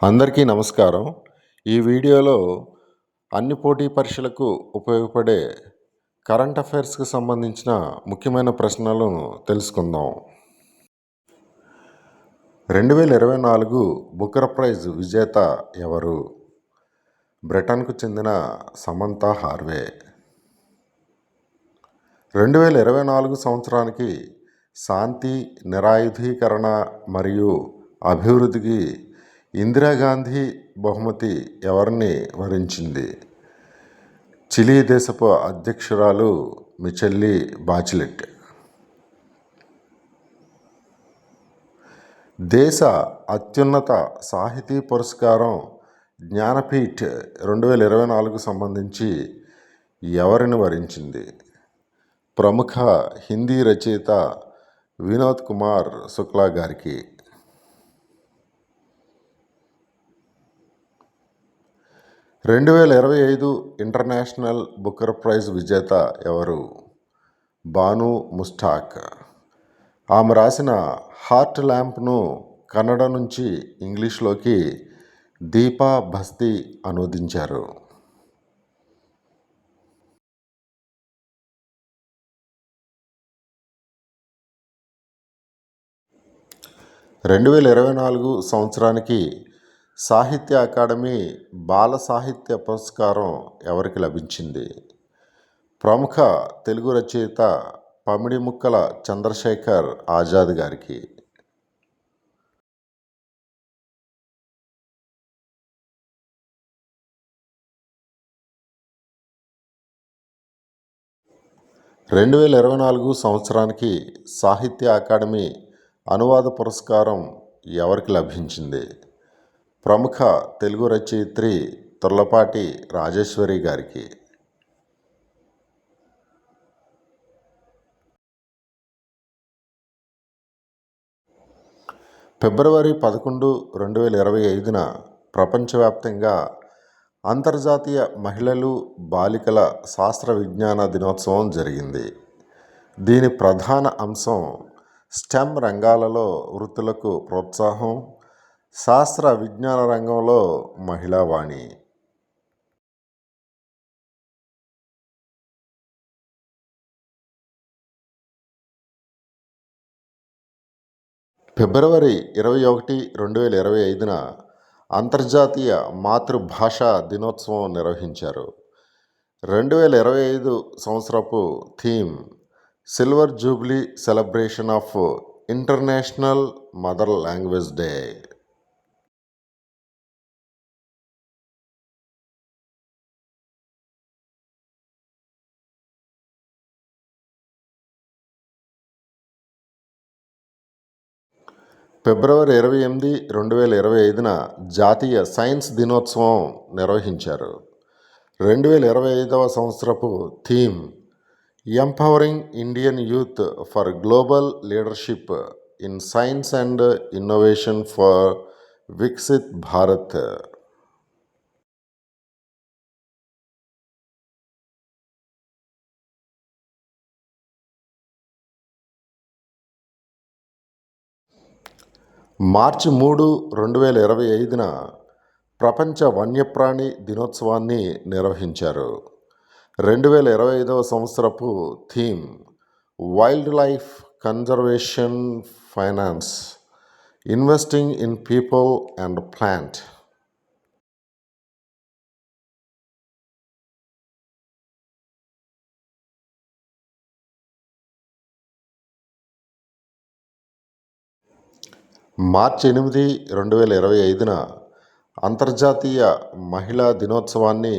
అందరికీ నమస్కారం. ఈ వీడియోలో అన్ని పోటీ పరీక్షలకు ఉపయోగపడే కరెంట్ అఫైర్స్కి సంబంధించిన ముఖ్యమైన ప్రశ్నలను తెలుసుకుందాం. 2024 బుకర్ ప్రైజ్ విజేత ఎవరు? బ్రిటన్కు చెందిన సమంతా హార్వే. 2024 సంవత్సరానికి శాంతి, నిరాయుధీకరణ మరియు అభివృద్ధికి ఇందిరాగాంధీ బహుమతి ఎవరిని వరించింది? చిలీ దేశపు అధ్యక్షురాలు మిచెల్లీ బాచిలెట్. దేశ అత్యున్నత సాహితీ పురస్కారం జ్ఞానపీఠ్ 2024 సంబంధించి ఎవరిని వరించింది? ప్రముఖ హిందీ రచయిత వినోద్ కుమార్ శుక్లా గారికి. 2025 ఇంటర్నేషనల్ బుకర్ ప్రైజ్ విజేత ఎవరు? బాను ముస్టాక్. ఆమె రాసిన హార్ట్ ల్యాంప్ను కన్నడ నుంచి ఇంగ్లీష్లోకి దీపా భస్తి అనువదించారు. రెండు 2024 సంవత్సరానికి సాహిత్య అకాడమీ బాల సాహిత్య పురస్కారం ఎవరికి లభించింది? ప్రముఖ తెలుగు రచయిత పమిడి ముక్కల చంద్రశేఖర్ ఆజాద్ గారికి. 2024 సంవత్సరానికి సాహిత్య అకాడమీ అనువాద పురస్కారం ఎవరికి లభించింది? ప్రముఖ తెలుగు రచయిత్రి తుర్లపాటి రాజేశ్వరి గారికి. ఫిబ్రవరి 11, 2025న ప్రపంచవ్యాప్తంగా అంతర్జాతీయ మహిళలు బాలికల శాస్త్ర విజ్ఞాన దినోత్సవం జరిగింది. దీని ప్రధాన అంశం స్టెమ్ రంగాలలో వృత్తులకు ప్రోత్సాహం, శాస్త్ర విజ్ఞాన రంగంలో మహిళా వాణి. ఫిబ్రవరి 21, 2025న అంతర్జాతీయ మాతృభాషా దినోత్సవం నిర్వహించారు. 2025 సంవత్సరపు theme silver jubilee celebration of international mother language day. ఫిబ్రవరి 28, 2025న జాతీయ సైన్స్ దినోత్సవం నిర్వహించారు. 2025వ సంవత్సరపు theme empowering Indian youth for global leadership in science and innovation for Viksit Bharat. మార్చి 3, 2025న ప్రపంచ వన్యప్రాణి దినోత్సవాన్ని నిర్వహించారు. 2025వ సంవత్సరపు theme wildlife conservation finance investing in people and plant. మార్చి 8, 2025న అంతర్జాతీయ మహిళా దినోత్సవాన్ని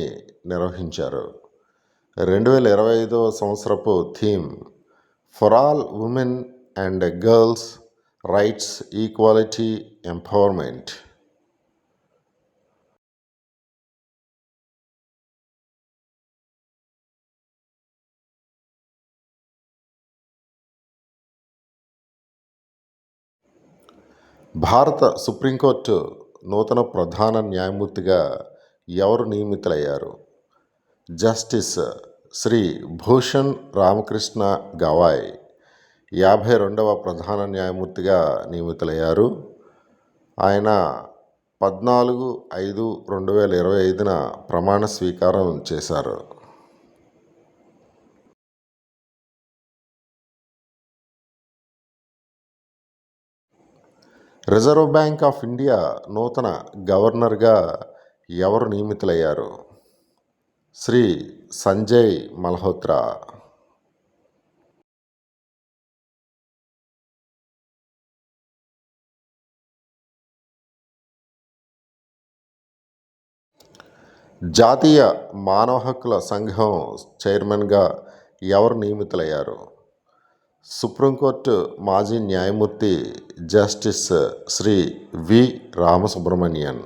నిర్వహించారు. 2025వ సంవత్సరపు theme for all women and girls rights equality empowerment. భారత సుప్రీంకోర్టు నూతన ప్రధాన న్యాయమూర్తిగా ఎవరు నియమితులయ్యారు? జస్టిస్ శ్రీ భూషణ్ రామకృష్ణ గవాయ్ 52వ ప్రధాన న్యాయమూర్తిగా నియమితులయ్యారు. ఆయన 14/5/2025న ప్రమాణ స్వీకారం చేశారు. రిజర్వ్ బ్యాంక్ ఆఫ్ ఇండియా నూతన గవర్నర్గా ఎవరు నియమితులయ్యారు? శ్రీ సంజయ్ మల్హోత్రా. జాతీయ మానవ హక్కుల సంఘం చైర్మన్గా ఎవరు నియమితులయ్యారు? సుప్రీంకోర్టు మాజీ న్యాయమూర్తి జస్టిస్ శ్రీ వి రామసుబ్రమణియన్.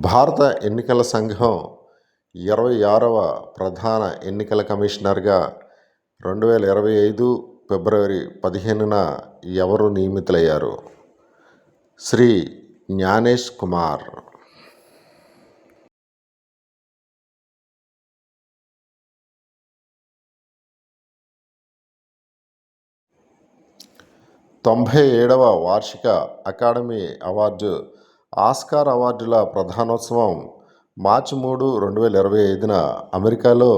భారత ఎన్నికల సంఘం 26వ ప్రధాన ఎన్నికల కమిషనర్గా 2025 ఫిబ్రవరి 15న ఎవరు నియమితులయ్యారు? శ్రీ జ్ఞానేష్ కుమార్. తొంభై 97వ వార్షిక అకాడమీ అవార్డు ఆస్కార్ అవార్డుల ప్రధానోత్సవం మార్చి 3, 2025న అమెరికాలో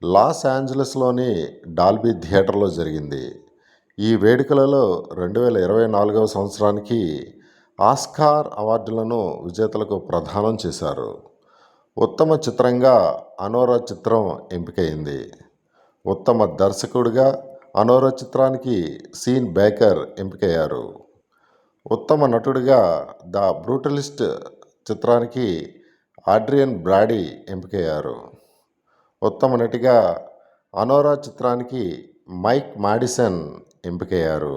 లాస్ ఏంజలస్లోని డాల్బీ థియేటర్లో జరిగింది. ఈ వేడుకలలో 2024వ సంవత్సరానికి ఆస్కార్ అవార్డులను విజేతలకు ప్రదానం చేశారు. ఉత్తమ చిత్రంగా అనోరా చిత్రం ఎంపికైంది. ఉత్తమ దర్శకుడిగా అనోరా చిత్రానికి సీన్ బేకర్ ఎంపికయ్యారు. ఉత్తమ నటుడిగా ద బ్రూటలిస్ట్ చిత్రానికి ఆడ్రియన్ బ్రాడీ ఎంపికయ్యారు. ఉత్తమ నటిగా అనోరా చిత్రానికి మైక్ మాడిసన్ ఎంపికయ్యారు.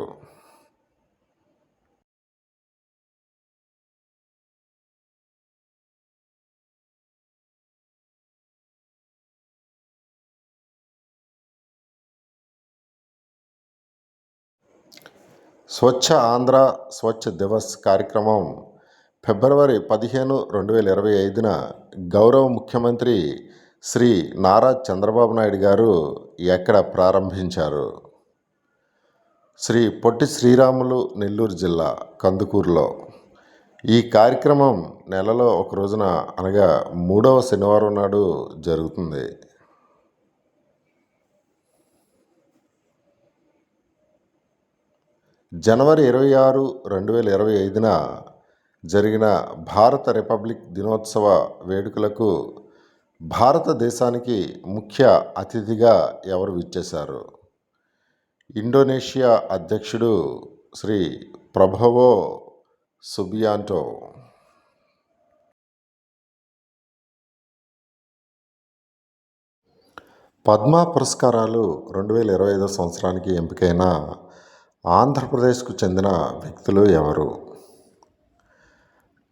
స్వచ్ఛ ఆంధ్ర స్వచ్ఛ దివస్ కార్యక్రమం ఫిబ్రవరి 15, 2025న గౌరవ ముఖ్యమంత్రి శ్రీ నారా చంద్రబాబు నాయుడు గారు ఎక్కడ ప్రారంభించారు? శ్రీ పొట్టి శ్రీరాములు నెల్లూరు జిల్లా కందుకూరులో. ఈ కార్యక్రమం నెలలో ఒక రోజున అనగా 3వ శనివారం నాడు జరుగుతుంది. జనవరి 26, 2025న జరిగిన భారత రిపబ్లిక్ దినోత్సవ వేడుకలకు భారతదేశానికి ముఖ్య అతిథిగా ఎవరు విచ్చేశారు? ఇండోనేషియా అధ్యక్షుడు శ్రీ ప్రభోవో సుబియాంటో. పద్మ పురస్కారాలు 2025 సంవత్సరానికి ఎంపికైన ఆంధ్రప్రదేశ్కు చెందిన వ్యక్తులు ఎవరు?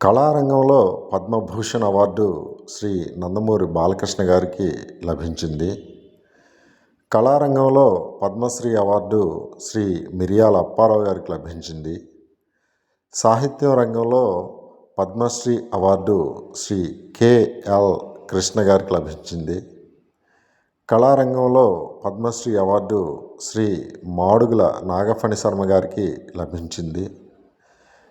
కళారంగంలో పద్మభూషణ్ అవార్డు శ్రీ నందమూరి బాలకృష్ణ గారికి లభించింది. కళారంగంలో పద్మశ్రీ అవార్డు శ్రీ మిరియాల అప్పారావు గారికి లభించింది. సాహిత్యం రంగంలో పద్మశ్రీ అవార్డు శ్రీ కె.ఎల్. కృష్ణ గారికి లభించింది. కళారంగంలో పద్మశ్రీ అవార్డు శ్రీ మాడుగుల నాగఫణి శర్మ గారికి లభించింది.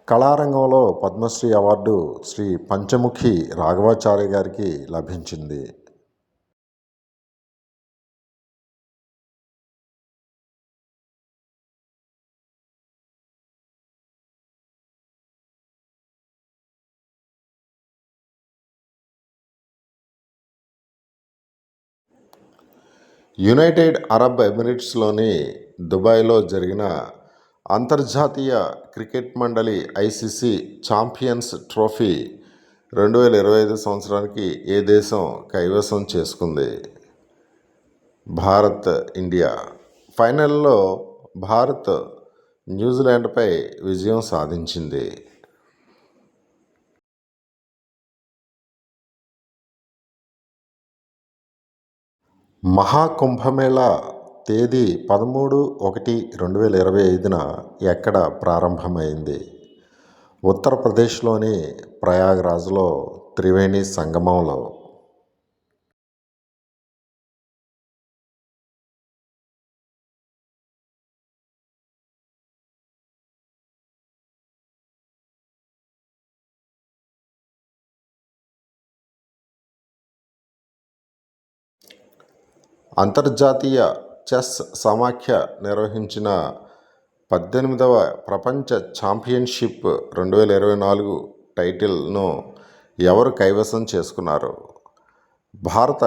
కళారంగంలో పద్మశ్రీ అవార్డు శ్రీ పంచముఖి రాఘవాచార్య గారికి లభించింది. యునైటెడ్ అరబ్ ఎమిరేట్స్లోని దుబాయ్లో జరిగిన అంతర్జాతీయ క్రికెట్ మండలి ఐసీసీ ఛాంపియన్స్ ట్రోఫీ 2025 సంవత్సరానికి ఏ దేశం కైవసం చేసుకుంది? భారత్, ఇండియా. ఫైనల్లో భారత్ న్యూజిలాండ్పై విజయం సాధించింది. మహాకుంభమేళా తేదీ 13/1/2025న ఎక్కడ ప్రారంభమైంది? ఉత్తరప్రదేశ్లోని ప్రయాగ్రాజ్లో త్రివేణి సంగమంలో. అంతర్జాతీయ చెస్ సమాఖ్య నిర్వహించిన 18వ ప్రపంచ ఛాంపియన్షిప్ 2024 టైటిల్ను ఎవరు కైవసం చేసుకున్నారు? భారత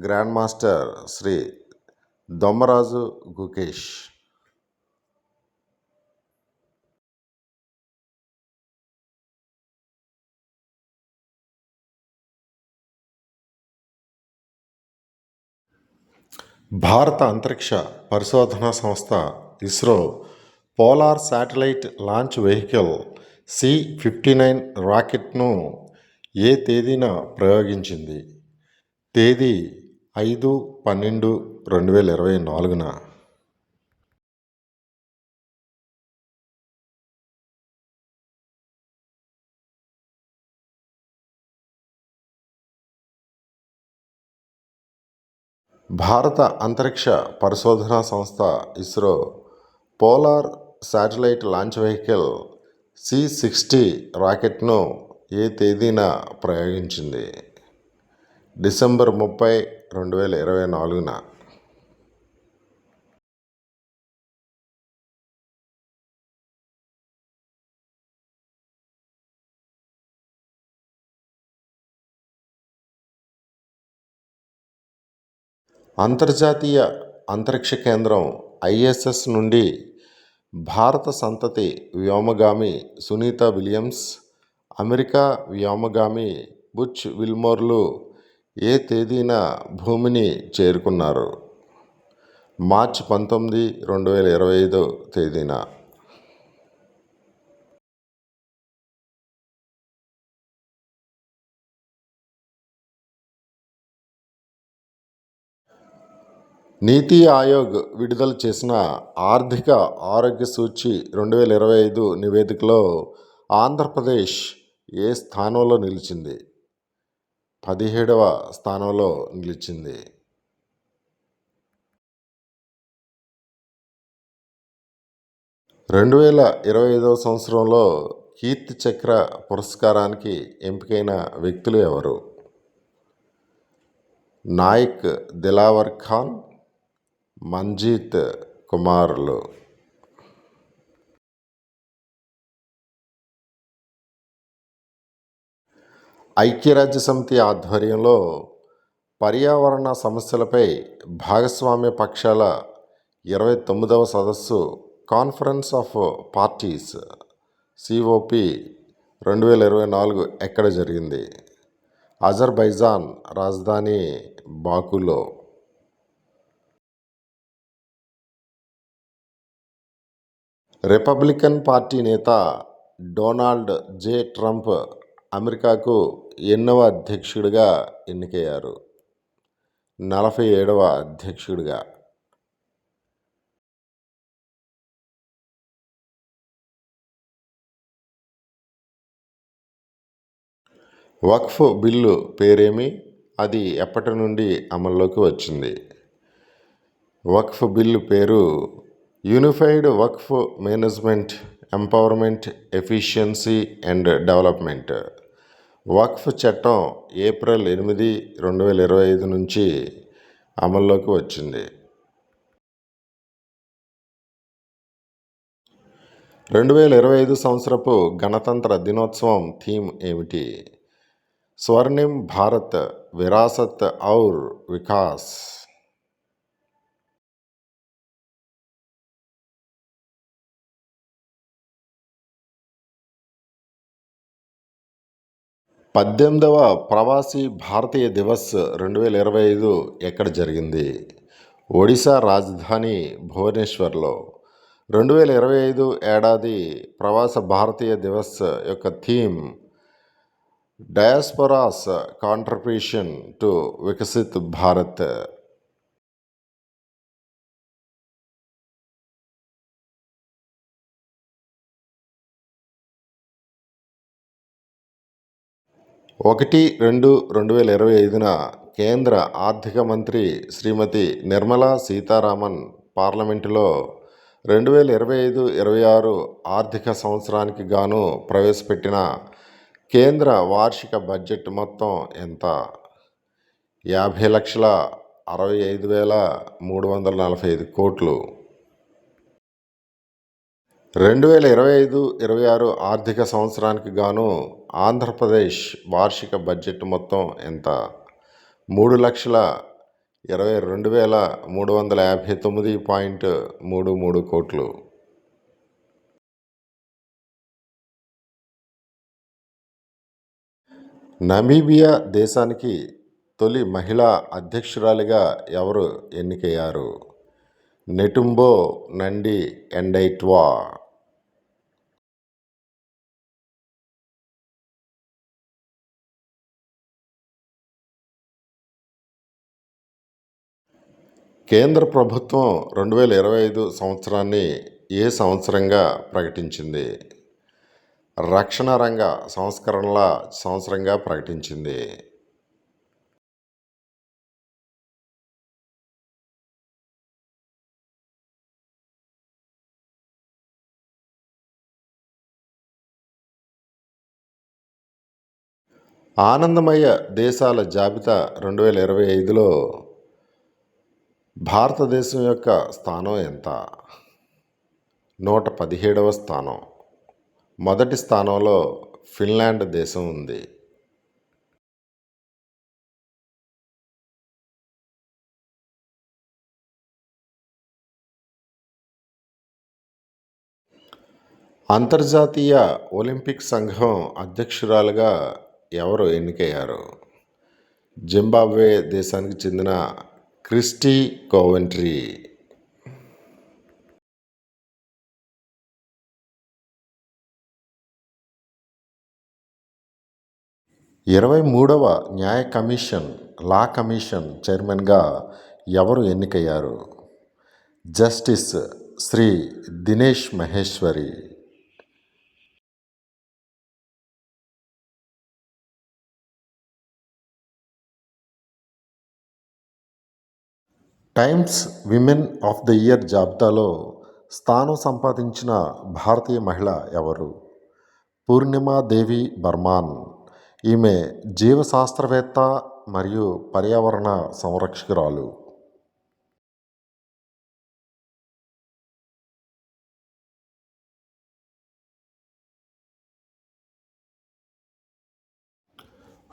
గ్రాండ్ మాస్టర్ శ్రీ దొమ్మరాజు గుకేష్. భారత అంతరిక్ష పరిశోధనా సంస్థ ISRO polar satellite launch vehicle C-59 రాకెట్ను ఏ తేదీన ప్రయోగించింది? తేదీ 5/12/2024. భారత అంతరిక్ష పరిశోధనా సంస్థ ISRO polar satellite launch vehicle C-60 రాకెట్ను ఏ తేదీన ప్రయోగించింది? డిసెంబర్ 30, 2024. అంతర్జాతీయ అంతరిక్ష కేంద్రం ISS నుండి భారత సంతతి వ్యోమగామి సునీత విలియమ్స్, అమెరికా వ్యోమగామి బుచ్ విల్మోర్లు ఏ తేదీన భూమిని చేరుకున్నారు? మార్చి 19, 2025 తేదీన. నీతి ఆయోగ్ విడుదల చేసిన ఆర్థిక ఆరోగ్య సూచి 2025 నివేదికలో ఆంధ్రప్రదేశ్ ఏ స్థానంలో నిలిచింది? 17వ స్థానంలో నిలిచింది. 2025 సంవత్సరంలో కీర్తి చక్ర పురస్కారానికి ఎంపికైన వ్యక్తులు ఎవరు? నాయక్ దిలావర్ ఖాన్, మంజీత్ కుమార్లు. ఐక్యరాజ్యసమితి ఆధ్వర్యంలో పర్యావరణ సమస్యలపై భాగస్వామ్య పక్షాల 29వ సదస్సు కాన్ఫరెన్స్ ఆఫ్ పార్టీస్ COP 2024 ఎక్కడ జరిగింది? అజర్బైజాన్ రాజధాని బాకులో. రిపబ్లికన్ పార్టీ నేత డొనాల్డ్ J. ట్రంప్ అమెరికాకు ఎన్నవ అధ్యక్షుడిగా ఎన్నికయ్యారు? 47వ అధ్యక్షుడిగా. వక్ఫ్ బిల్లు పేరేమి? అది ఎప్పటి నుండి అమల్లోకి వచ్చింది? వక్ఫ్ బిల్లు పేరు unified Waqf management, empowerment, efficiency and development. Waqf చట్టం ఏప్రిల్ 8, 2025 నుంచి అమల్లోకి వచ్చింది. 2025 సంవత్సరపు గణతంత్ర దినోత్సవం థీమ్ ఏమిటి? స్వర్ణిమ్ భారత్ విరాసత్ ఔర్ వికాస్. పద్దెనిమిదవ ప్రవాసీ భారతీయ దివస్ 2025 ఎక్కడ జరిగింది? ఒడిశా రాజధాని భువనేశ్వర్లో. 2025 ఏడాది ప్రవాస భారతీయ దివస్ యొక్క theme diaspora's contribution to Viksit Bharat. ఒకటి 2/2025 కేంద్ర ఆర్థిక మంత్రి శ్రీమతి నిర్మలా సీతారామన్ పార్లమెంటులో 2025-26 ఆర్థిక సంవత్సరానికి గాను ప్రవేశపెట్టిన కేంద్ర వార్షిక బడ్జెట్ మొత్తం ఎంత? 50 లక్షల 65,345 కోట్లు. 2025-26 ఆర్థిక సంవత్సరానికి గాను ఆంధ్రప్రదేశ్ వార్షిక బడ్జెట్ మొత్తం ఎంత? 3,22,359.33 కోట్లు. నమీబియా దేశానికి తొలి మహిళా అధ్యక్షురాలిగా ఎవరు ఎన్నికయ్యారు? నెటుంబో నండి ఎండైట్వా. కేంద్ర ప్రభుత్వం 2025 సంవత్సరాన్ని ఏ సంవత్సరంగా ప్రకటించింది? రక్షణ రంగ సంస్కరణల సంవత్సరంగా ప్రకటించింది. ఆనందమయ దేశాల జాబితా 2025లో భారతదేశం యొక్క స్థానం ఎంత? 117వ స్థానం. మొదటి స్థానంలో ఫిన్లాండ్ దేశం ఉంది. అంతర్జాతీయ ఒలింపిక్ సంఘం అధ్యక్షురాలుగా ఎవరు ఎన్నికయ్యారు? జింబాబ్వే దేశానికి చెందిన క్రిస్టీ కోవెంట్రీ. ఇరవై మూడవ న్యాయ కమిషన్ లా కమిషన్ చైర్మన్గా ఎవరు ఎన్నికయ్యారు? Justice Shri Dinesh Maheshwari. Times women of the year జాబితాలో స్థానం సంపాదించిన భారతీయ మహిళ ఎవరు? పూర్ణిమాదేవి బర్మాన్. ఈమె జీవశాస్త్రవేత్త మరియు పర్యావరణ సంరక్షకురాలు.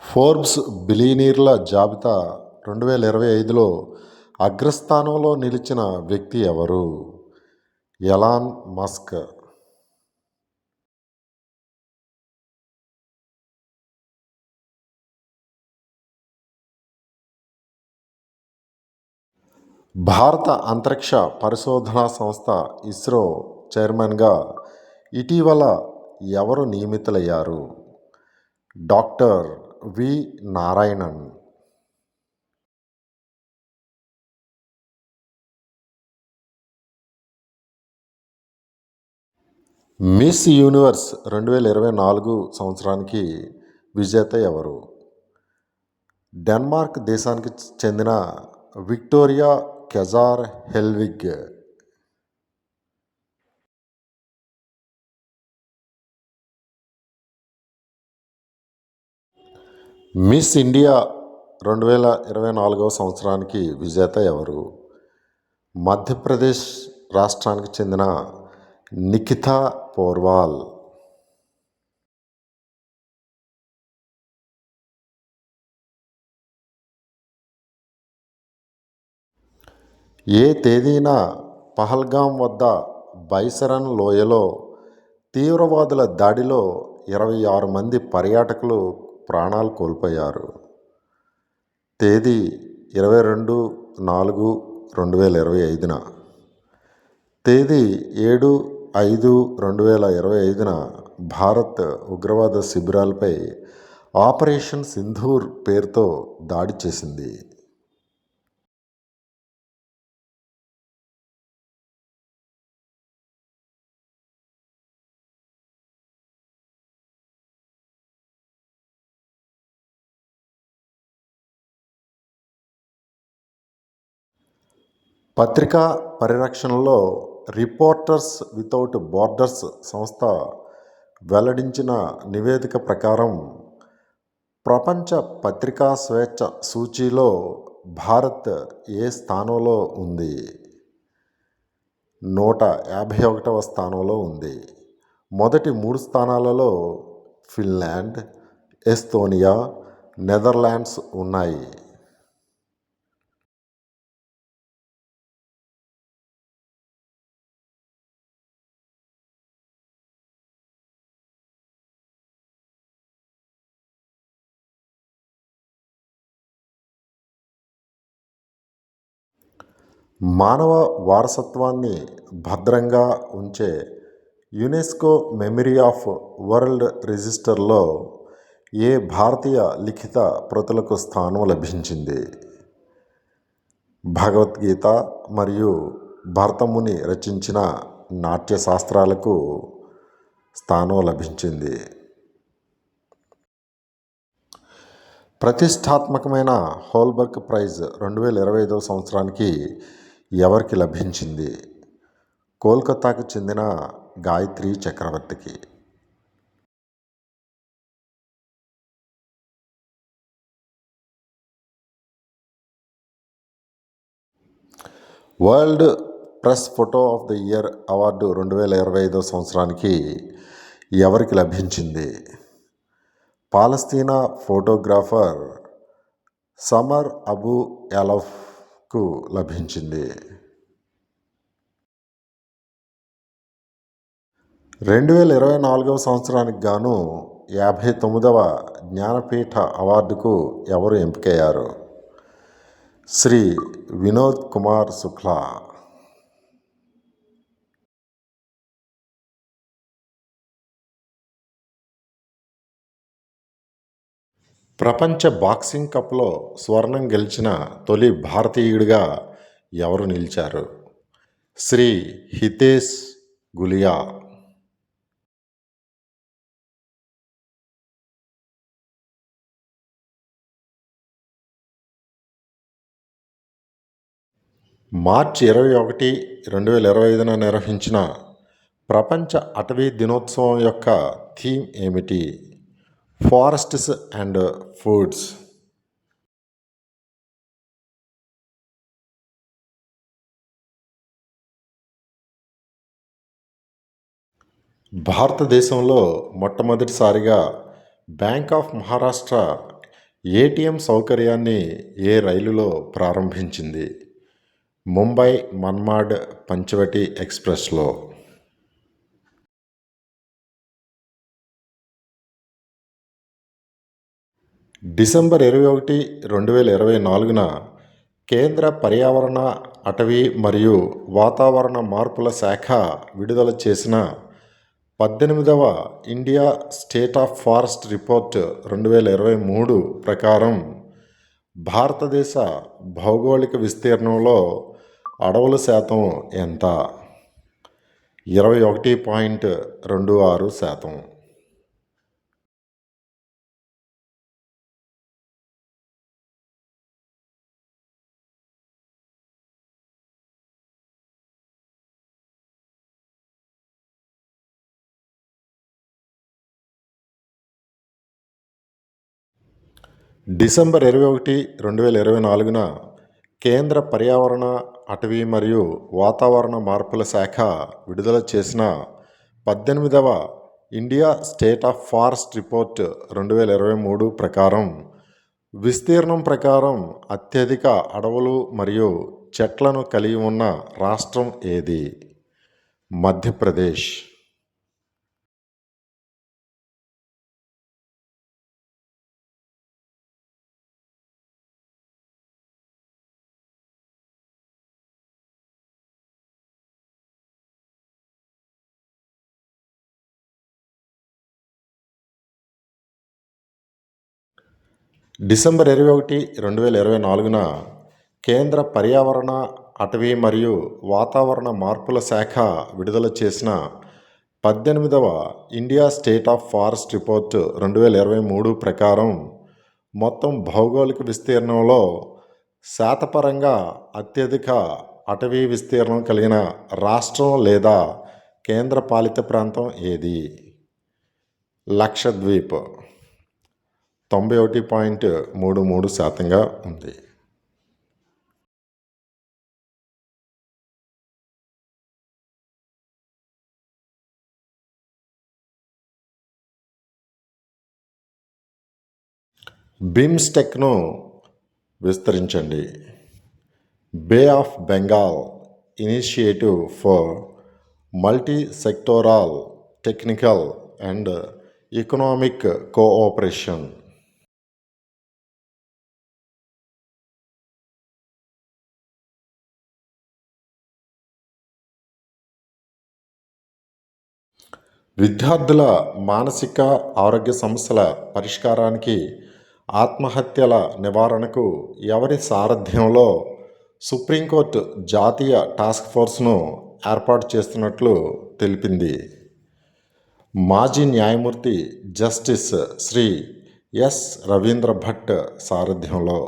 ఫోర్బ్స్ బిలియనీర్ల జాబితా 2025లో అగ్రస్థానంలో నిలిచిన వ్యక్తి ఎవరు? Elon Musk. భారత అంతరిక్ష పరిశోధనా సంస్థ ఇస్రో చైర్మన్గా ఇటీవల ఎవరు నియమితులయ్యారు? Doctor V Narayanan. Miss universe 2024 సంవత్సరానికి విజేత ఎవరు? డెన్మార్క్ దేశానికి చెందిన విక్టోరియా కెజార్ హెల్విగ్. మిస్ ఇండియా 2024 సంవత్సరానికి విజేత ఎవరు? మధ్యప్రదేశ్ రాష్ట్రానికి చెందిన నిఖితా పోర్వాల్. ఏ తేదీన పహల్గాం వద్ద బైసరన్ లోయలో తీవ్రవాదుల దాడిలో 26 మంది పర్యాటకులు ప్రాణాలు కోల్పోయారు? తేదీ 22/4/2025. తేదీ 7/5/2025 భారత్ ఉగ్రవాద శిబిరాలపై ఆపరేషన్ సింధూర్ పేరుతో దాడి చేసింది. పత్రికా పరిరక్షణలో రిపోర్టర్స్ వితౌట్ బోర్డర్స్ సంస్థ వెల్లడించిన నివేదిక ప్రకారం ప్రపంచ పత్రికా స్వేచ్ఛ సూచీలో భారత్ ఏ స్థానంలో ఉంది? 151వ స్థానంలో ఉంది. మొదటి 3 స్థానాలలో ఫిన్లాండ్, ఎస్తోనియా, నెదర్లాండ్స్ ఉన్నాయి. మానవ వారసత్వాన్ని భద్రంగా ఉంచే యునెస్కో మెమరీ ఆఫ్ వరల్డ్ రిజిస్టర్లో ఏ భారతీయ లిఖిత ప్రతులకు స్థానం లభించింది? భగవద్గీత మరియు భరతముని రచించిన నాట్యశాస్త్రాలకు స్థానం లభించింది. ప్రతిష్టాత్మకమైన హోల్బర్గ్ ప్రైజ్ 2025వ సంవత్సరానికి ఎవరికి లభించింది? కోల్కతాకు చెందిన గాయత్రి చక్రవర్తికి. World press photo of the year award 2025వ సంవత్సరానికి ఎవరికి లభించింది? పాలస్తీనా ఫోటోగ్రాఫర్ సమర్ అబు యాలఫ్కు లభించింది. 2024వ సంవత్సరానికి గాను 59వ జ్ఞానపీఠ అవార్డుకు ఎవరు ఎంపికయ్యారు? శ్రీ వినోద్ కుమార్ శుక్లా. ప్రపంచ బాక్సింగ్ కప్లో స్వర్ణం గెలిచిన తొలి భారతీయుడిగా ఎవరు నిలిచారు? శ్రీ హితేష్ గులియా. మార్చి 21, 2025న నిర్వహించిన ప్రపంచ అటవీ దినోత్సవం యొక్క థీమ్ ఏమిటి? Forests and foods. భారతదేశంలో మొట్టమొదటిసారిగా బ్యాంక్ ఆఫ్ మహారాష్ట్ర ఏటీఎం సౌకర్యాన్ని ఏ రైలులో ప్రారంభించింది? ముంబై మన్మాడ్ పంచవటి ఎక్స్ప్రెస్లో. డిసెంబర్ 21, 2024న కేంద్ర పర్యావరణ, అటవీ మరియు వాతావరణ మార్పుల శాఖ విడుదల చేసిన 18వ India state of forest report 2023 ప్రకారం భారతదేశ భౌగోళిక విస్తీర్ణంలో అడవుల శాతం ఎంత? 21.26%. డిసెంబర్ 21, 2024న కేంద్ర పర్యావరణ, అటవీ మరియు వాతావరణ మార్పుల శాఖ విడుదల చేసిన 18వ India state of forest report 2023 ప్రకారం విస్తీర్ణం ప్రకారం అత్యధిక అడవులు మరియు చెట్లను కలిగి ఉన్న రాష్ట్రం ఏది? మధ్యప్రదేశ్. డిసెంబర్ 21, 2024న కేంద్ర పర్యావరణ, అటవీ మరియు వాతావరణ మార్పుల శాఖ విడుదల చేసిన 18వ India state of forest report 2023 ప్రకారం మొత్తం భౌగోళిక విస్తీర్ణంలో శాతపరంగా అత్యధిక అటవీ విస్తీర్ణం కలిగిన రాష్ట్రం లేదా కేంద్రపాలిత ప్రాంతం ఏది? లక్షద్వీప్ 91.33% ఉంది. బిమ్స్టెక్ను విస్తరించండి. Bay of Bengal initiative for multi sectoral technical and economic cooperation. విద్యార్థుల మానసిక ఆరోగ్య సమస్యల పరిష్కారానికి, ఆత్మహత్యల నివారణకు ఎవరి సారథ్యంలో సుప్రీంకోర్టు జాతీయ టాస్క్ ఫోర్స్ను ఏర్పాటు చేస్తున్నట్లు తెలిపింది. మాజీ న్యాయమూర్తి జస్టిస్ శ్రీ ఎస్ రవీంద్ర భట్ సారథ్యంలో.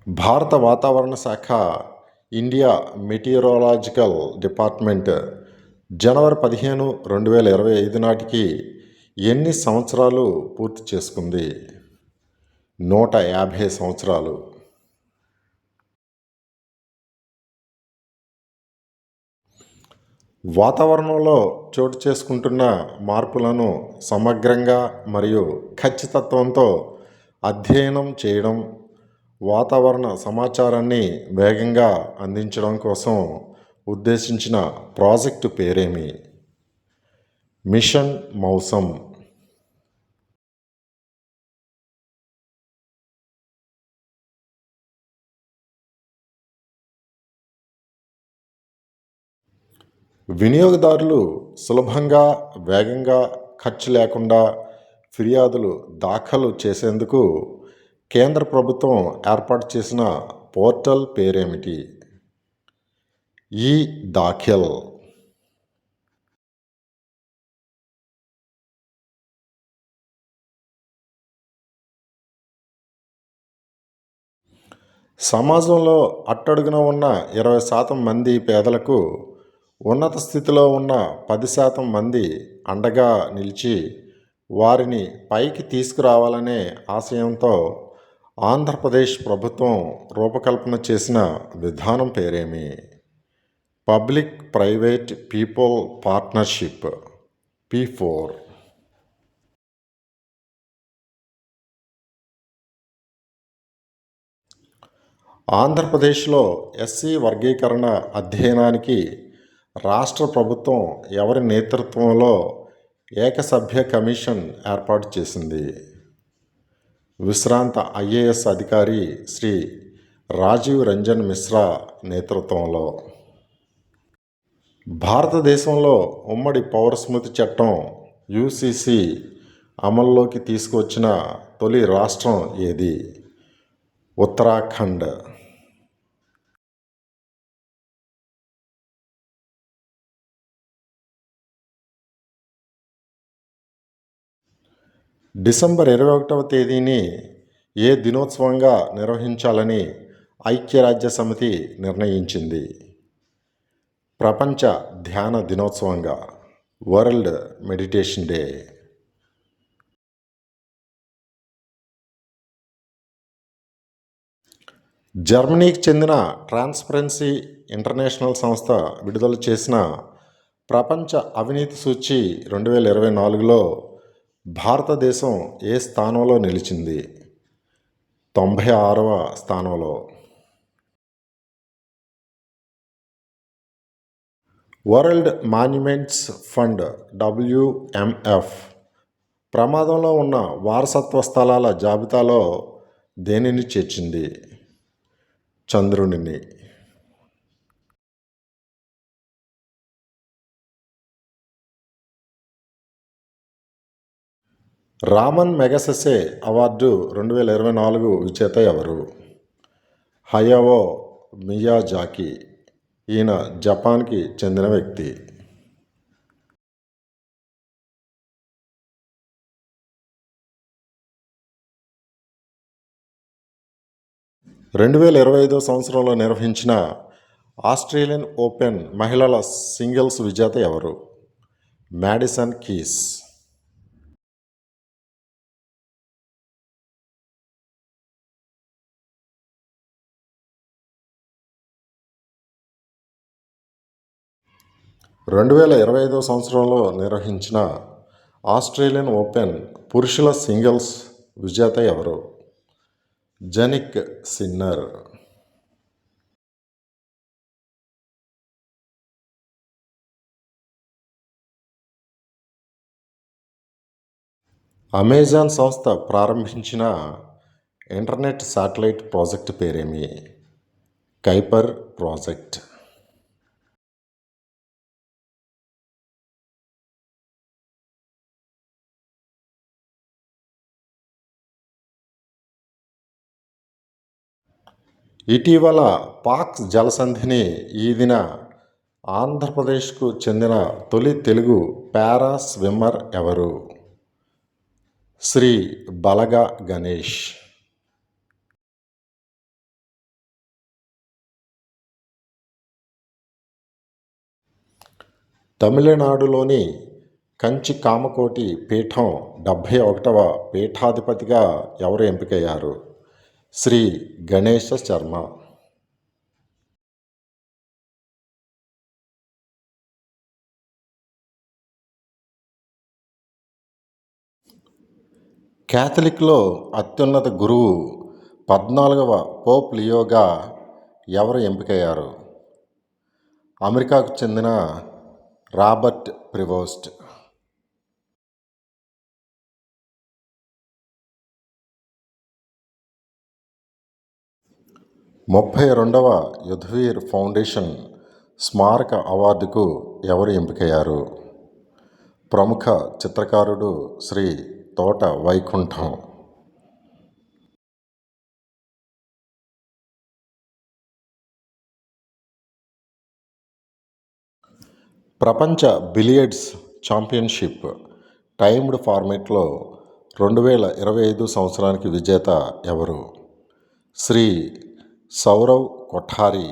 భారత వాతావరణ శాఖ, ఇండియా మెటీరియలాజికల్ డిపార్ట్మెంట్ జనవరి 15, 2025 నాటికి ఎన్ని సంవత్సరాలు పూర్తి చేసుకుంది? 150 సంవత్సరాలు. వాతావరణంలో చోటు చేసుకుంటున్న మార్పులను సమగ్రంగా మరియు ఖచ్చితత్వంతో అధ్యయనం చేయడం, వాతావరణ సమాచారాన్ని వేగంగా అందించడం కోసం ఉద్దేశించిన ప్రాజెక్టు పేరేమి? మిషన్ మౌసమ్. వినియోగదారులు సులభంగా, వేగంగా, ఖర్చు లేకుండా ఫిర్యాదులు దాఖలు చేసేందుకు కేంద్ర ప్రభుత్వం ఏర్పాటు చేసిన పోర్టల్ పేరేమిటి? ఈ దాఖిల్. సమాజంలో అట్టడుగున ఉన్న 20% మంది పేదలకు ఉన్నత స్థితిలో ఉన్న 10% మంది అండగా నిలిచి వారిని పైకి తీసుకురావాలనే ఆశయంతో ఆంధ్రప్రదేశ్ ప్రభుత్వం రూపకల్పన చేసిన విధానం పేరేమి? Public private people partnership, P4. ఆంధ్రప్రదేశ్లో ఎస్సీ వర్గీకరణ అధ్యయనానికి రాష్ట్ర ప్రభుత్వం ఎవరి నేతృత్వంలో ఏకసభ్య కమిషన్ ఏర్పాటు చేసింది? విశ్రాంత ఐఏఎస్ అధికారి శ్రీ రాజీవ్ రంజన్ మిశ్రా నేతృత్వంలో. భారతదేశంలో ఉమ్మడి పౌర స్మృతి చట్టం యూసీసీ అమల్లోకి తీసుకువచ్చిన తొలి రాష్ట్రం ఏది? ఉత్తరాఖండ్. డిసెంబర్ 21వ తేదీని ఏ దినోత్సవంగా నిర్వహించాలని ఐక్యరాజ్య సమితి నిర్ణయించింది? ప్రపంచ ధ్యాన దినోత్సవంగా, వరల్డ్ మెడిటేషన్ డే. జర్మనీకి చెందిన ట్రాన్స్పరెన్సీ ఇంటర్నేషనల్ సంస్థ విడుదల చేసిన ప్రపంచ అవినీతి సూచి 2024లో భారతదేశం ఏ స్థానంలో నిలిచింది? 96వ స్థానంలో. వరల్డ్ మాన్యుమెంట్స్ ఫండ్ WMF ప్రమాదంలో ఉన్న వారసత్వ స్థలాల జాబితాలో దేనిని చేర్చింది? చంద్రునిని. రామన్ మెగసెసే అవార్డు 2024 విజేత ఎవరు? హయావో మియాజాకి. ఈయన జపాన్కి చెందిన వ్యక్తి. రెండు 2025 సంవత్సరంలో నిర్వహించిన ఆస్ట్రేలియన్ ఓపెన్ మహిళల సింగిల్స్ విజేత ఎవరు? Madison keys. రెండు వేల 25వ సంవత్సరంలో నిర్వహించిన ఆస్ట్రేలియన్ ఓపెన్ పురుషుల సింగిల్స్ విజేత ఎవరు? జనిక్ సిన్నర్. అమెజాన్ సంస్థ ప్రారంభించిన ఇంటర్నెట్ శాటిలైట్ ప్రాజెక్ట్ పేరేమి? Kuiper project. ఇటీవల పాక్ జలసంధిని ఈదిన ఆంధ్రప్రదేశ్కు చెందిన తొలి తెలుగు పారా స్విమ్మర్ ఎవరు? శ్రీ బలగ గణేష్. తమిళనాడులోని కంచి కామకోటి పీఠం 71వ పీఠాధిపతిగా ఎవరు ఎంపికయ్యారు? శ్రీ గణేశ శర్మ. క్యాథలిక్లో అత్యున్నత గురువు 14వ పోప్ లియోగా ఎవరు ఎంపికయ్యారు? అమెరికాకు చెందిన రాబర్ట్ ప్రివోస్ట్. ముప్పై 32వ యుధ్వీర్ ఫౌండేషన్ స్మారక అవార్డుకు ఎవరు ఎంపికయ్యారు? ప్రముఖ చిత్రకారుడు శ్రీ తోట వైకుంఠం. ప్రపంచ బిలియర్డ్స్ ఛాంపియన్షిప్ టైమ్డ్ ఫార్మేట్లో 2025 సంవత్సరానికి విజేత ఎవరు? శ్రీ సౌరవ్ కొఠారి.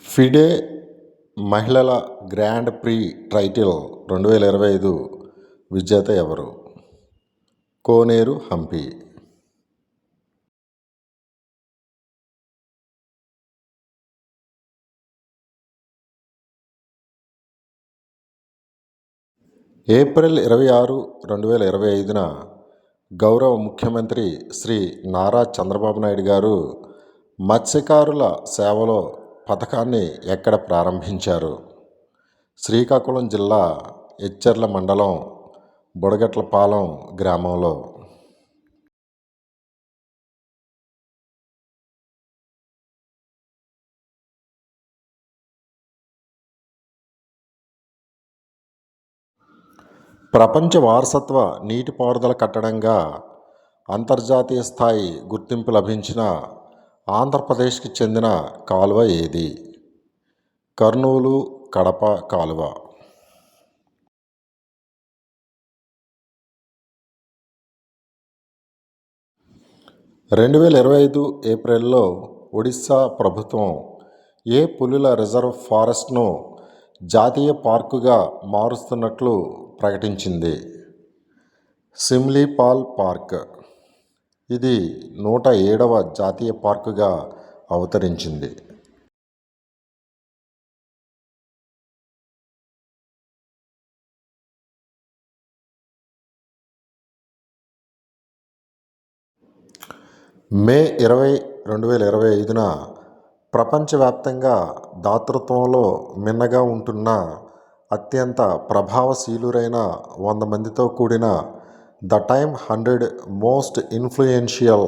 ఫిడే మహిళల గ్రాండ్ ప్రీ టైటిల్ 2025 విజేత ఎవరు? కోనేరు హంపి. ఏప్రిల్ 26, 2025న గౌరవ ముఖ్యమంత్రి శ్రీ నారా చంద్రబాబు నాయుడు గారు మత్స్యకారుల సేవలో పథకాన్ని ఎక్కడ ప్రారంభించారు? శ్రీకాకుళం జిల్లా ఎచ్చెర్ల మండలం బుడగట్లపాలెం గ్రామంలో. ప్రపంచ వారసత్వ నీటిపారుదల కట్టడంగా అంతర్జాతీయ స్థాయి గుర్తింపు లభించిన ఆంధ్రప్రదేశ్కి చెందిన కాలువ ఏది? కర్నూలు కడప కాలువ. రెండు వేల 25 ఏప్రిల్లో ఒడిశా ప్రభుత్వం ఏ పులుల రిజర్వ్ ఫారెస్ట్ను జాతీయ పార్కుగా మారుస్తున్నట్లు ప్రకటించింది? సిమ్లీపాల్ పార్క్. ఇది 107వ జాతీయ పార్కుగా అవతరించింది. మే 20, 2025న ప్రపంచవ్యాప్తంగా దాతృత్వంలో మిన్నగా ఉంటున్న అత్యంత ప్రభావశీలురైన 100 మందితో కూడిన the time 100 most influential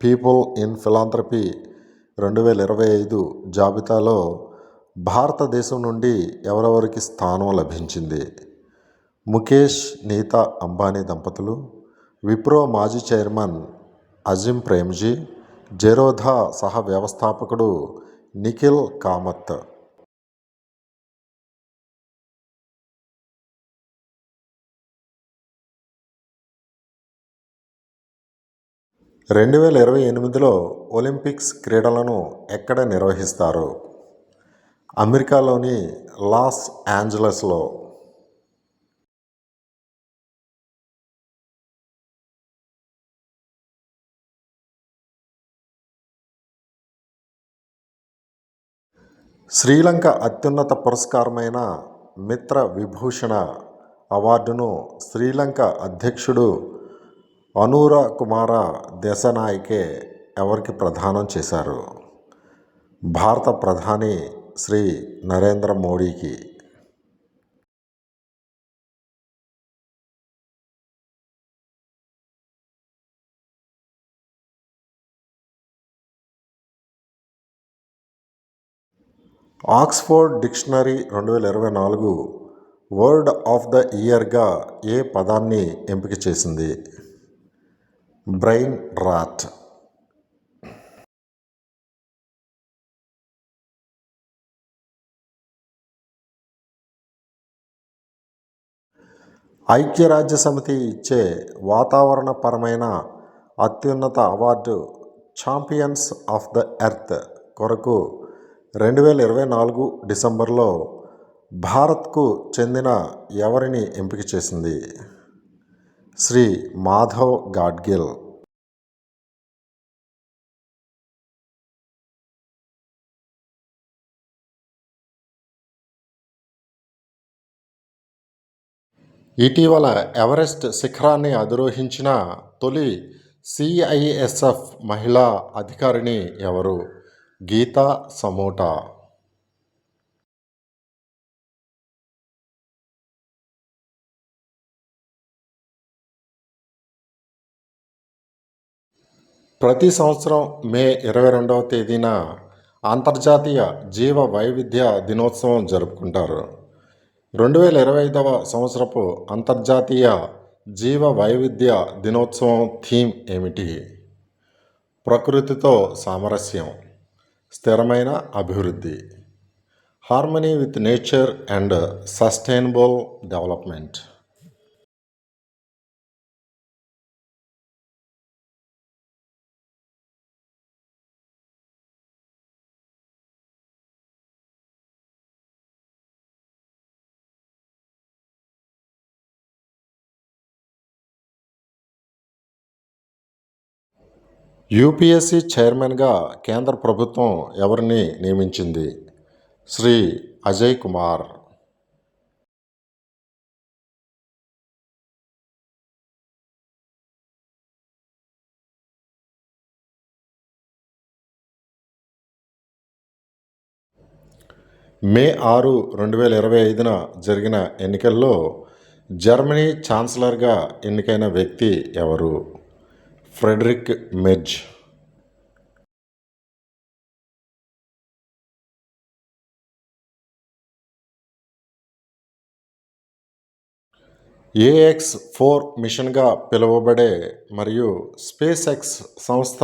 people in philanthropy 2025 జాబితాలో భారతదేశం నుండి ఎవరెవరికి స్థానం లభించింది? ముఖేష్ నీతా అంబానీ దంపతులు, విప్రో మాజీ చైర్మన్ అజిమ్ ప్రేమ్జీ, జెరోధా సహ వ్యవస్థాపకుడు నిఖిల్ కామత్. 2028లో ఒలింపిక్స్ క్రీడలను ఎక్కడ నిర్వహిస్తారు? అమెరికాలోని లాస్ ఏంజలస్లో. శ్రీలంక అత్యున్నత పురస్కారమైన మిత్ర విభూషణ అవార్డును శ్రీలంక అధ్యక్షుడు అనూర కుమార దిశానాయకే ఎవరికి ప్రదానం చేశారు? భారత ప్రధాని శ్రీ నరేంద్ర మోడీకి. Oxford dictionary 2024 word of the ఇయర్గా ఏ పదాన్ని ఎంపిక చేసింది? Brain rot. ఐక్యరాజ్యసమితి ఇచ్చే వాతావరణపరమైన అత్యున్నత award champions of the earth కొరకు 2024 డిసెంబర్లో భారత్కు చెందిన ఎవరిని ఎంపిక చేసింది? శ్రీ మాధవ్ గాడ్గిల్. ఇటీవల ఎవరెస్ట్ శిఖరాన్ని అధిరోహించిన తొలి సిఐఎస్ఎఫ్ మహిళా అధికారిణి ఎవరు? గీతా సమోటా. ప్రతి సంవత్సరం మే 22వ తేదీన అంతర్జాతీయ జీవ వైవిధ్య దినోత్సవం జరుపుకుంటారు. 2025వ సంవత్సరపు అంతర్జాతీయ జీవ వైవిధ్య దినోత్సవం థీమ్ ఏమిటి? ప్రకృతితో సామరస్యం, స్థిరమైన అభివృద్ధి, harmony with nature and sustainable development. UPSC చైర్మన్గా కేంద్ర ప్రభుత్వం ఎవరిని నియమించింది? శ్రీ అజయ్ కుమార్. మే 6, 2025న జరిగిన ఎన్నికల్లో జర్మనీ ఛాన్సలర్గా ఎన్నికైన వ్యక్తి ఎవరు? Friedrich Merz. AX-4 మిషన్గా పిలువబడే మరియు స్పేస్ ఎక్స్ సంస్థ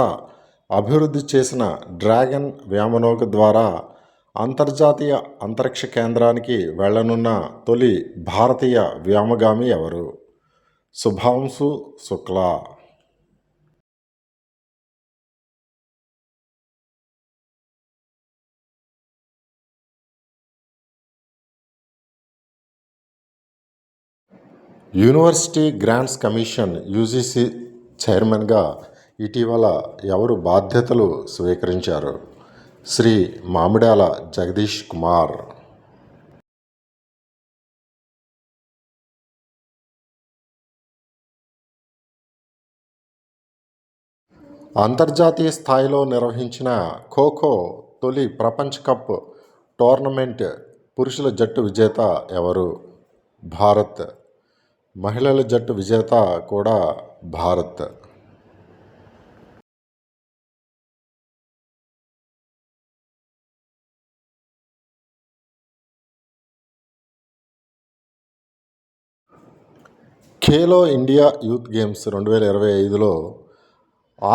అభివృద్ధి చేసిన డ్రాగన్ వ్యోమనౌక ద్వారా అంతర్జాతీయ అంతరిక్ష కేంద్రానికి వెళ్లనున్న తొలి భారతీయ వ్యోమగామి ఎవరు? Shubhanshu Shukla. University grants commission UGC చైర్మన్గా ఇటీవల ఎవరు బాధ్యతలు స్వీకరించారు? శ్రీ మామిడాల జగదీష్ కుమార్. అంతర్జాతీయ స్థాయిలో నిర్వహించిన ఖోఖో తొలి ప్రపంచ కప్ టోర్నమెంట్ పురుషుల జట్టు విజేత ఎవరు? భారత్. మహిళల జట్టు విజేత కూడా భారత్. ఖేలో ఇండియా యూత్ గేమ్స్ 2025లో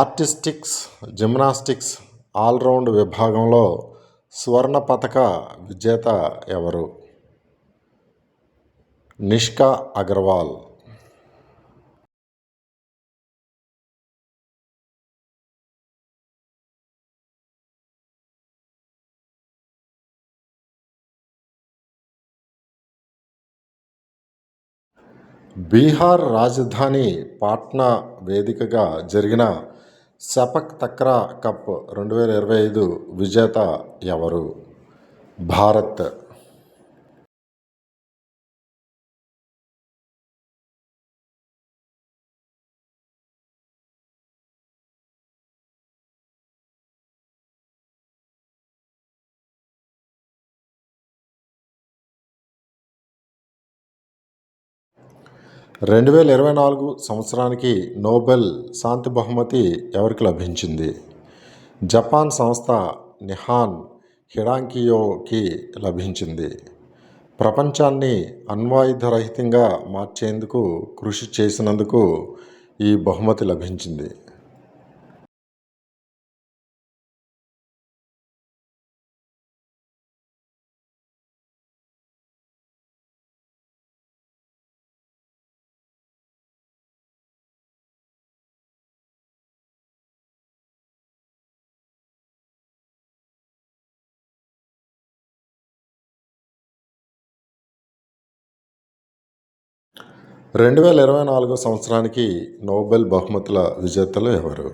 ఆర్టిస్టిక్స్, జిమ్నాస్టిక్స్ ఆల్రౌండ్ విభాగంలో స్వర్ణ పతక విజేత ఎవరు? నిష్కా అగర్వాల్. బీహార్ రాజధాని పాట్నా వేదికగా జరిగిన సెపక్ తక్రా కప్ 2025 విజేత ఎవరు? భారత్. 2024 సంవత్సరానికి నోబెల్ శాంతి బహుమతి ఎవరికి లభించింది? జపాన్ సంస్థ నిహాన్ హిడాంకియోకి లభించింది. ప్రపంచాన్ని అణ్వాయుధరహితంగా మార్చేందుకు కృషి చేసినందుకు ఈ బహుమతి లభించింది. రెండు 2024 సంవత్సరానికి నోబెల్ బహుమతుల విజేతలు ఎవరు?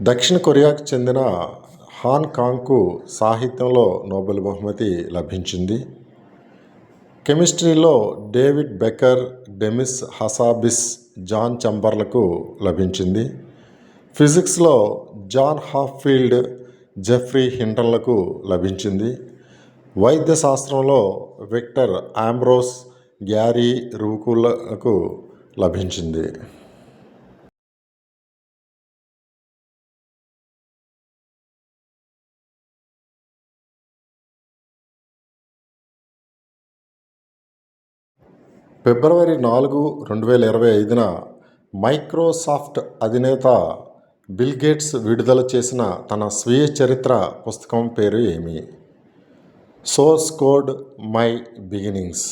దక్షిణ కొరియాకు చెందిన హాన్ కాంగ్కు సాహిత్యంలో నోబెల్ బహుమతి లభించింది. కెమిస్ట్రీలో David Baker, Demis Hassabis, John చంబర్లకు లభించింది. ఫిజిక్స్లో జాన్ హాప్ఫీల్డ్, జెఫ్రీ హింటన్లకు లభించింది. వైద్య శాస్త్రంలో విక్టర్ ఆంబ్రోస్, గ్యారీ రూకులకు లభించింది. ఫిబ్రవరి 4, 2025న మైక్రోసాఫ్ట్ అధినేత బిల్ గేట్స్ విడుదల చేసిన తన స్వీయ చరిత్ర పుస్తకం పేరు ఏమి? Source code my beginnings.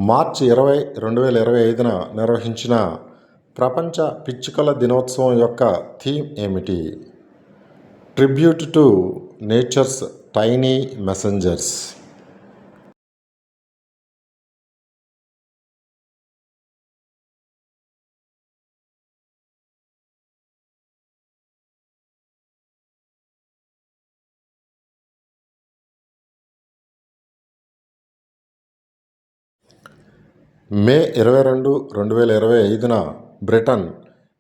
మార్చి 20, 2025న నిర్వహించిన ప్రపంచ పిచ్చుకల దినోత్సవం యొక్క థీమ్ ఏమిటి? Tribute to nature's tiny messengers. మే 22, 2025న బ్రిటన్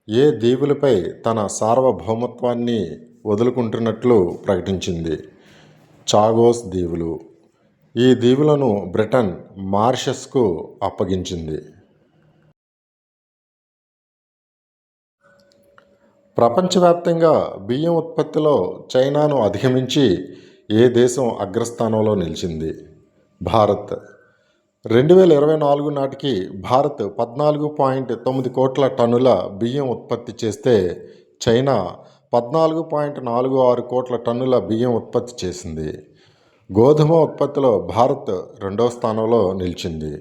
ఏ దీవులపై తన సార్వభౌమత్వాన్ని వదులుకుంటున్నట్లు ప్రకటించింది? చాగోస్ దీవులు. ఈ దీవులను బ్రిటన్ మారిషస్కు అప్పగించింది. ప్రపంచవ్యాప్తంగా బియ్యం ఉత్పత్తిలో చైనాను అధిగమించి ఏ దేశం అగ్రస్థానంలో నిలిచింది? భారత్. 2024 నాటికి భారత్ 14.9 కోట్ల టన్నుల బియ్యం ఉత్పత్తి చేస్తే చైనా 14.46 కోట్ల టన్నుల బియ్యం ఉత్పత్తి చేసింది. గోధుమ ఉత్పత్తిలో భారత్ 2వ స్థానంలో నిలిచింది.